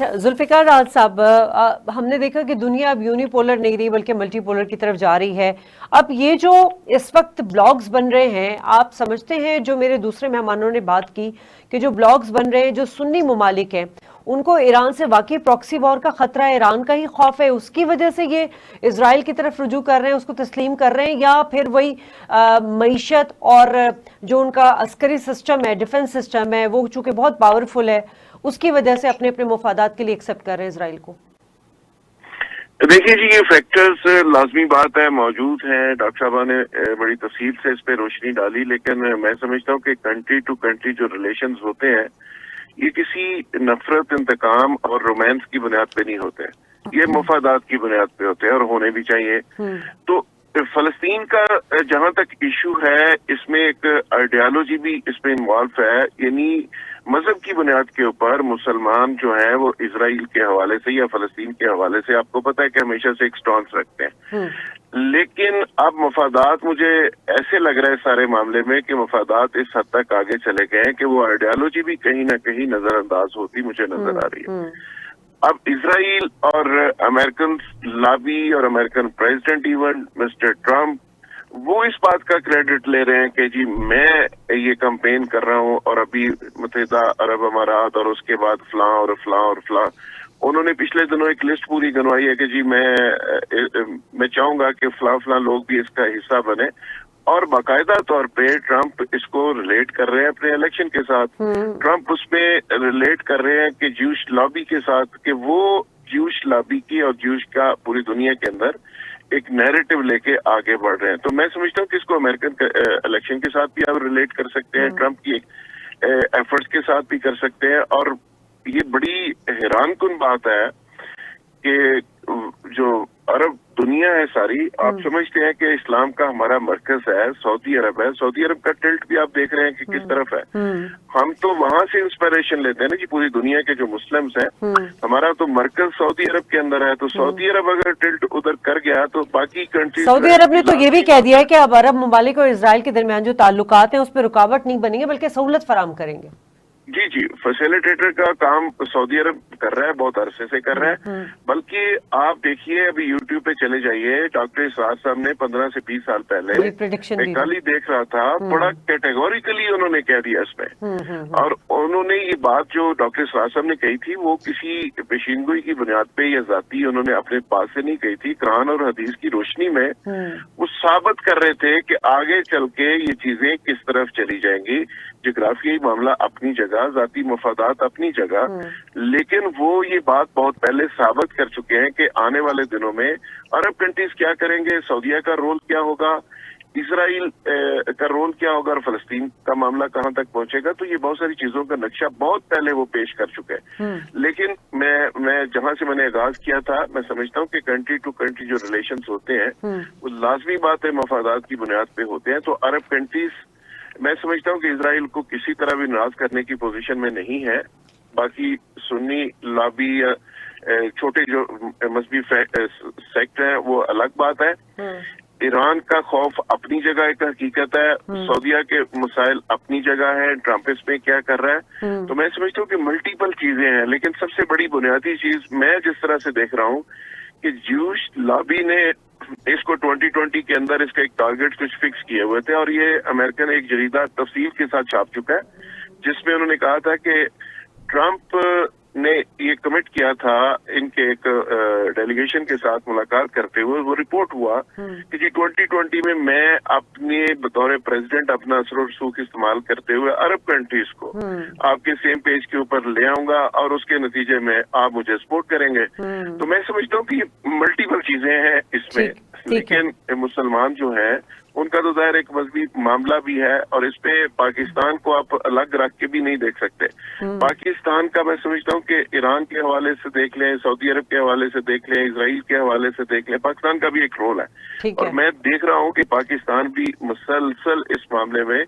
जुल्फिकार राज साहब, हमने देखा कि दुनिया अब यूनिपोलर नहीं रही बल्कि मल्टीपोलर की तरफ जा रही है। अब ये जो इस वक्त ब्लॉग्स बन रहे हैं, आप समझते हैं, जो मेरे दूसरे मेहमानों ने बात की कि जो ब्लॉग्स बन रहे हैं जो सुन्नी ममालिक हैं उनको ईरान से वाकई प्रॉक्सी वॉर का खतरा है, ईरान का ही खौफ है, उसकी वजह से ये इजराइल की तरफ रुजू कर रहे हैं, उसको तस्लीम कर रहे हैं, या फिर वही मईशत और जो उनका अस्करी सिस्टम है, डिफेंस सिस्टम है, वो चूंकि बहुत पावरफुल है उसकी वजह से अपने अपने मुफादात के लिए एक्सेप्ट कर रहे हैं इसराइल को। देखिए जी, ये फैक्टर्स लाजमी बात है, मौजूद हैं। डॉक्टर साहबा ने बड़ी तफसील से इस पे रोशनी डाली, लेकिन मैं समझता हूँ कि कंट्री टू कंट्री जो रिलेशंस होते हैं ये किसी नफरत, इंतकाम और रोमांस की बुनियाद पे नहीं होते, ये मुफादात की बुनियाद पे होते हैं और होने भी चाहिए। तो फलस्तीन का जहां तक इशू है, इसमें एक आइडियोलॉजी भी इसमें इन्वॉल्व है, यानी मजहब की बुनियाद के ऊपर मुसलमान जो है वो इजराइल के हवाले से या फलस्तीन के हवाले से, आपको पता है कि हमेशा से एक स्टॉन्स रखते हैं। लेकिन अब मफादात, मुझे ऐसे लग रहा है सारे मामले में कि मफादात इस हद तक आगे चले गए हैं कि वो आइडियोलॉजी भी कहीं ना कहीं नजरअंदाज होती मुझे नजर आ रही है। अब इजराइल और अमेरिकन लॉबी और American president even mister Trump, वो इस बात का क्रेडिट ले रहे हैं कि जी मैं ये कैंपेन कर रहा हूँ और अभी मुत्तहिदा अरब अमारात और उसके बाद फलां और फलां और फलां, उन्होंने पिछले दिनों एक लिस्ट पूरी बनवाई है कि जी मैं चाहूंगा कि फलां फलां लोग भी इसका हिस्सा बने, और बाकायदा तौर पे ट्रम्प इसको रिलेट कर रहे हैं अपने इलेक्शन के साथ। ट्रम्प उसमें रिलेट कर रहे हैं कि ज्यूश लॉबी के साथ, कि वो ज्यूश लॉबी की और ज्यूश का पूरी दुनिया के अंदर एक नैरेटिव लेके आगे बढ़ रहे हैं। तो मैं समझता हूँ कि इसको अमेरिकन इलेक्शन के साथ भी आप रिलेट कर सकते हैं, ट्रम्प की एफर्ट्स के साथ भी कर सकते हैं। और ये बड़ी हैरानकुन बात है कि जो अरब दुनिया है सारी, आप समझते हैं कि इस्लाम का हमारा मरकज है सऊदी अरब है, सऊदी अरब का टिल्ट भी आप देख रहे हैं कि किस तरफ है। हम तो वहां से इंस्पिरेशन लेते हैं ना जी, पूरी दुनिया के जो मुस्लिम्स हैं, हमारा तो मरकज सऊदी अरब के अंदर है। तो सऊदी अरब अगर टिल्ट उधर कर गया तो बाकी कंट्री, सऊदी अरब ने तो ये भी कह दिया है कि अब अरब ममालिक और इसराइल के दरमियान जो ताल्लुकात हैं उस पर रुकावट नहीं बनेंगे बल्कि सहूलत फराम करेंगे। जी, फैसिलिटेटर का काम सऊदी अरब कर रहा है, बहुत अरसे से कर रहा है। बल्कि आप देखिए, अभी यूट्यूब पे चले जाइए, डॉक्टर इसरार साहब ने 15 से 20 साल पहले, मैं कल ही देख रहा था, बड़ा कैटेगोरिकली उन्होंने कह दिया इसमें। और उन्होंने ये बात जो डॉक्टर इसरार साहब ने कही थी वो किसी पेशीनगोई की बुनियाद पे या जाती उन्होंने अपने पास से नहीं कही थी, कुरान और हदीस की रोशनी में वो साबित कर रहे थे कि आगे चल के ये चीजें किस तरफ चली जाएंगी। जोग्राफियाई मामला अपनी जगह, जाती मफादात अपनी जगह, लेकिन वो ये बात बहुत पहले साबित कर चुके हैं कि आने वाले दिनों में अरब कंट्रीज क्या करेंगे, सऊदीया का रोल क्या होगा, इजराइल का रोल क्या होगा और फलस्तीन का मामला कहां तक पहुंचेगा। तो ये बहुत सारी चीजों का नक्शा बहुत पहले वो पेश कर चुके हैं। लेकिन मैं जहां से मैंने आगाज किया था, मैं समझता हूँ कि कंट्री टू कंट्री जो रिलेशंस होते हैं वो लाजमी बात है मफादात की बुनियाद पे होते हैं। तो अरब कंट्रीज, मैं समझता हूँ कि इजराइल को किसी तरह भी नाराज करने की पोजीशन में नहीं है। बाकी सुन्नी लॉबी या छोटे जो मजहबी सेक्ट हैं वो अलग बात है। ईरान का खौफ अपनी जगह एक हकीकत है, सऊदीया के मसाइल अपनी जगह है, ट्रम्प इसमें क्या कर रहा है। तो मैं समझता हूँ कि मल्टीपल चीजें हैं, लेकिन सबसे बड़ी बुनियादी चीज मैं जिस तरह से देख रहा हूँ कि ज्यूश लॉबी ने इसको 2020 के अंदर इसका एक टारगेट कुछ फिक्स किए हुए थे, और ये अमेरिकन एक जरीदा तफसील के साथ छाप चुका है जिसमें उन्होंने कहा था कि ट्रम्प ने ये कमिट किया था इनके एक डेलीगेशन के साथ मुलाकात करते हुए, वो रिपोर्ट हुआ कि जी 2020 में मैं अपने बतौर प्रेसिडेंट अपना असर और सूख इस्तेमाल करते हुए अरब कंट्रीज को आपके सेम पेज के ऊपर ले आऊंगा और उसके नतीजे में आप मुझे सपोर्ट करेंगे। तो मैं समझता हूँ कि मल्टीपल चीजें हैं इसमें, लेकिन मुसलमान जो है उनका तो जाहिर एक मजहबी मामला भी है, और इस पे पाकिस्तान को आप अलग रख के भी नहीं देख सकते। पाकिस्तान का मैं समझता हूँ कि ईरान के हवाले से देख लें, सऊदी अरब के हवाले से देख लें, इजराइल के हवाले से देख लें, पाकिस्तान का भी एक रोल है। और मैं देख रहा हूँ कि पाकिस्तान भी मुसलसल इस मामले में